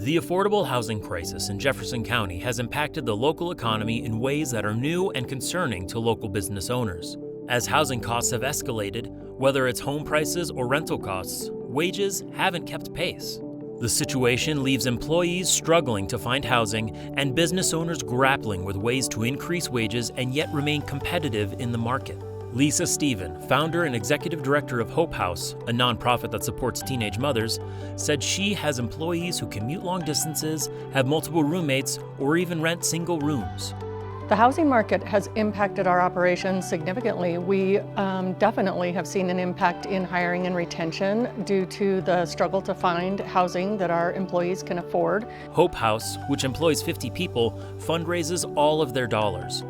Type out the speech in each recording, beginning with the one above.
The affordable housing crisis in Jefferson County has impacted the local economy in ways that are new and concerning to local business owners. As housing costs have escalated, whether it's home prices or rental costs, wages haven't kept pace. The situation leaves employees struggling to find housing and business owners grappling with ways to increase wages and yet remain competitive in the market. Lisa Stephen, founder and executive director of Hope House, a nonprofit that supports teenage mothers, said she has employees who commute long distances, have multiple roommates, or even rent single rooms. The housing market has impacted our operations significantly. We definitely have seen an impact in hiring and retention due to the struggle to find housing that our employees can afford. Hope House, which employs 50 people, fundraises all of their dollars.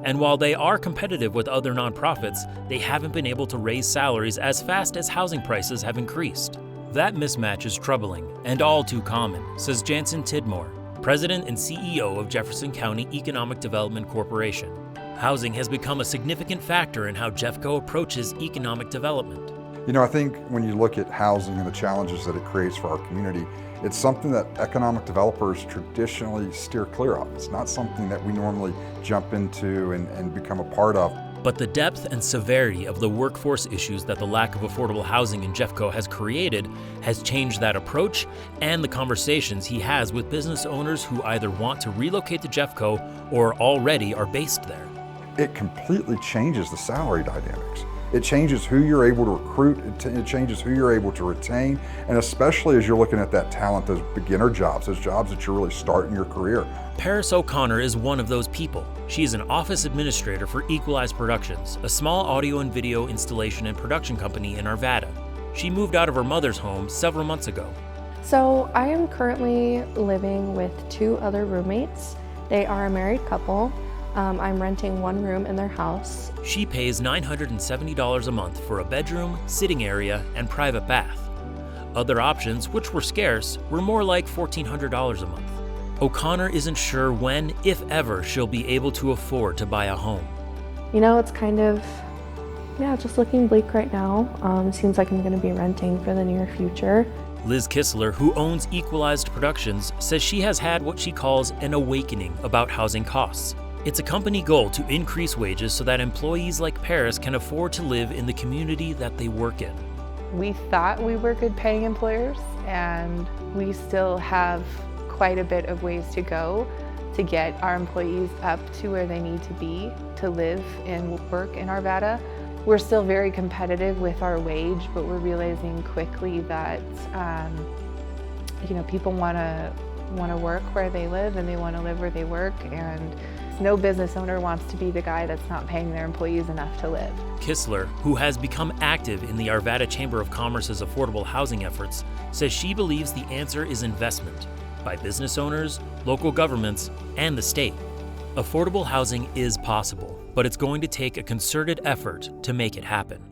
And while they are competitive with other nonprofits, they haven't been able to raise salaries as fast as housing prices have increased. That mismatch is troubling and all too common, says Jansen Tidmore, President and CEO of Jefferson County Economic Development Corporation. Housing has become a significant factor in how Jeffco approaches economic development. I think when you look at housing and the challenges that it creates for our community, it's something that economic developers traditionally steer clear of. It's not something that we normally jump into and become a part of. But the depth and severity of the workforce issues that the lack of affordable housing in Jeffco has created has changed that approach and the conversations he has with business owners who either want to relocate to Jeffco or already are based there. It completely changes the salary dynamics. It changes who you're able to recruit, it changes who you're able to retain, and especially as you're looking at that talent, those beginner jobs, those jobs that you're really starting your career. Paris O'Connor is one of those people. She is an office administrator for Equalize Productions, a small audio and video installation and production company in Arvada. She moved out of her mother's home several months ago. So I am currently living with 2 other roommates. They are a married couple. I'm renting 1 room in their house. She pays $970 a month for a bedroom, sitting area, and private bath. Other options, which were scarce, were more like $1,400 a month. O'Connor isn't sure when, if ever, she'll be able to afford to buy a home. It's kind of, just looking bleak right now. Seems like I'm going to be renting for the near future. Liz Kissler, who owns Equalized Productions, says she has had what she calls an awakening about housing costs. It's a company goal to increase wages so that employees like Paris can afford to live in the community that they work in. We thought we were good paying employers, and we still have quite a bit of ways to go to get our employees up to where they need to be to live and work in Arvada. We're still very competitive with our wage, but we're realizing quickly that people want to work where they live and they want to live where they work, and no business owner wants to be the guy that's not paying their employees enough to live. Kissler, who has become active in the Arvada Chamber of Commerce's affordable housing efforts, says she believes the answer is investment by business owners, local governments, and the state. Affordable housing is possible, but it's going to take a concerted effort to make it happen.